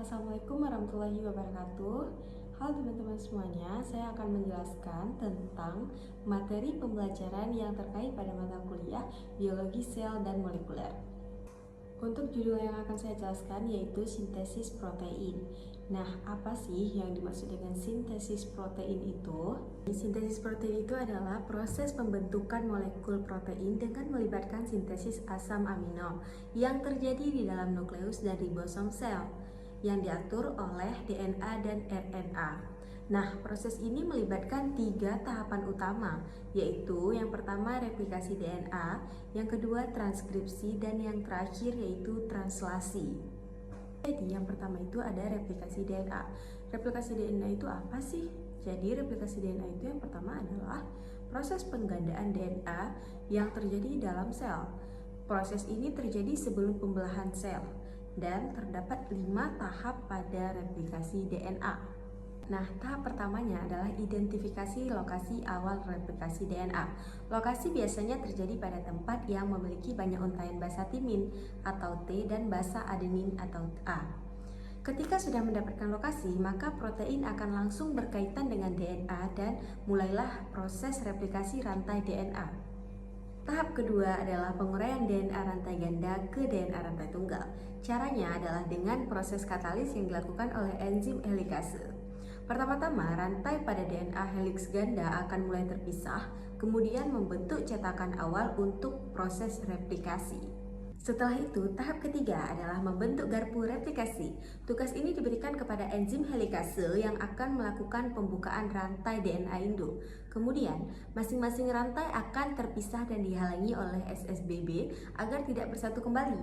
Assalamualaikum warahmatullahi wabarakatuh. Halo teman-teman semuanya, saya akan menjelaskan tentang materi pembelajaran yang terkait pada mata kuliah biologi sel dan molekuler. Untuk judul yang akan saya jelaskan yaitu sintesis protein. Nah, apa sih yang dimaksud dengan sintesis protein itu? Sintesis protein itu adalah proses pembentukan molekul protein dengan melibatkan sintesis asam amino yang terjadi di dalam nukleus dan ribosom sel yang diatur oleh DNA dan RNA. Nah, proses ini melibatkan 3 tahapan utama, yaitu yang pertama replikasi DNA, yang kedua transkripsi, dan yang terakhir yaitu translasi. Jadi yang pertama itu ada replikasi DNA. Replikasi DNA itu apa sih? Jadi replikasi DNA itu yang pertama adalah proses penggandaan DNA yang terjadi dalam sel. Proses ini terjadi sebelum pembelahan sel dan terdapat 5 tahap pada replikasi DNA. Nah, tahap pertamanya adalah identifikasi lokasi awal replikasi DNA. Lokasi biasanya terjadi pada tempat yang memiliki banyak untaian basa timin atau T dan basa adenin atau A. Ketika sudah mendapatkan lokasi, maka protein akan langsung berkaitan dengan DNA dan mulailah proses replikasi rantai DNA. Tahap kedua adalah penguraian DNA rantai ganda ke DNA rantai tunggal. Caranya adalah dengan proses katalis yang dilakukan oleh enzim helikase. Pertama-tama, rantai pada DNA heliks ganda akan mulai terpisah, kemudian membentuk cetakan awal untuk proses replikasi. Setelah itu, tahap ketiga adalah membentuk garpu replikasi. Tugas ini diberikan kepada enzim helikase yang akan melakukan pembukaan rantai DNA induk. Kemudian, masing-masing rantai akan terpisah dan dihalangi oleh SSBB agar tidak bersatu kembali.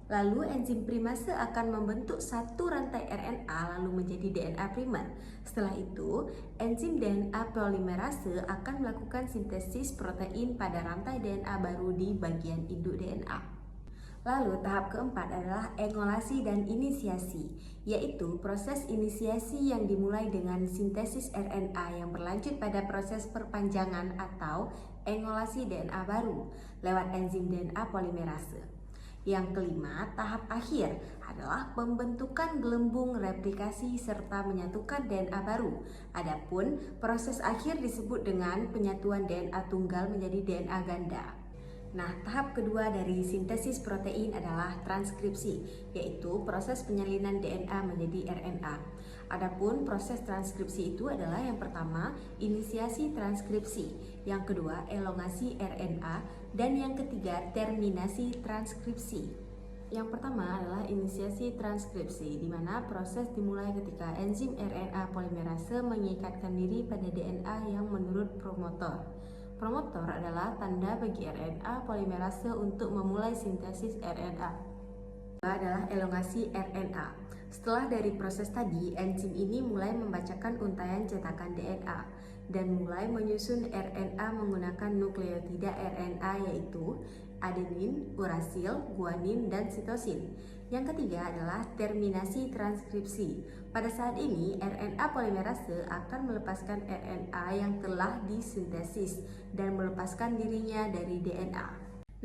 Lalu enzim primase akan membentuk satu rantai RNA lalu menjadi DNA primer. Setelah itu, enzim DNA polimerase akan melakukan sintesis protein pada rantai DNA baru di bagian induk DNA. Lalu tahap keempat adalah engolasi dan inisiasi, yaitu proses inisiasi yang dimulai dengan sintesis RNA yang berlanjut pada proses perpanjangan atau engolasi DNA baru lewat enzim DNA polimerase. Yang kelima, tahap akhir adalah pembentukan gelembung replikasi serta menyatukan DNA baru. Adapun proses akhir disebut dengan penyatuan DNA tunggal menjadi DNA ganda. Nah, tahap kedua dari sintesis protein adalah transkripsi, yaitu proses penyalinan DNA menjadi RNA. Adapun proses transkripsi itu adalah yang pertama, inisiasi transkripsi, yang kedua, elongasi RNA, dan yang ketiga, terminasi transkripsi. Yang pertama adalah inisiasi transkripsi, di mana proses dimulai ketika enzim RNA polimerase mengikatkan diri pada DNA yang menurut promotor. Promotor adalah tanda bagi RNA polimerase untuk memulai sintesis RNA. Kedua adalah elongasi RNA. Setelah dari proses tadi, enzim ini mulai membacakan untaian cetakan DNA dan mulai menyusun RNA menggunakan nukleotida RNA yaitu adenin, urasil, guanin, dan sitosin. Yang ketiga adalah terminasi transkripsi. Pada saat ini, RNA polimerase akan melepaskan RNA yang telah disintesis dan melepaskan dirinya dari DNA.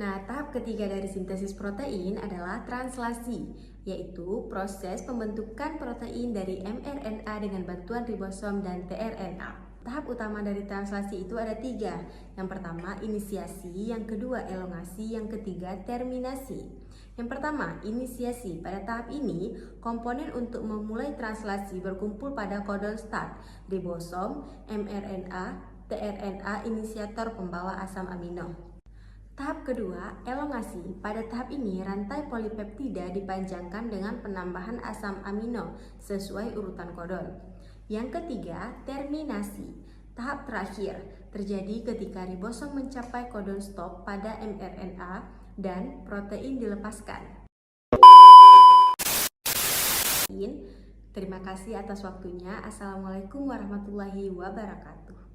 Nah, tahap ketiga dari sintesis protein adalah translasi, yaitu proses pembentukan protein dari mRNA dengan bantuan ribosom dan tRNA. Tahap utama dari translasi itu ada 3. Yang pertama, inisiasi, yang kedua, elongasi, yang ketiga, terminasi. Yang pertama, inisiasi. Pada tahap ini, komponen untuk memulai translasi berkumpul pada kodon start, ribosom, mRNA, tRNA, inisiator pembawa asam amino. Tahap kedua, elongasi. Pada tahap ini, rantai polipeptida dipanjangkan dengan penambahan asam amino sesuai urutan kodon. Yang ketiga, terminasi. Tahap terakhir terjadi ketika ribosom mencapai kodon stop pada mRNA dan protein dilepaskan. Terima kasih atas waktunya. Assalamualaikum warahmatullahi wabarakatuh.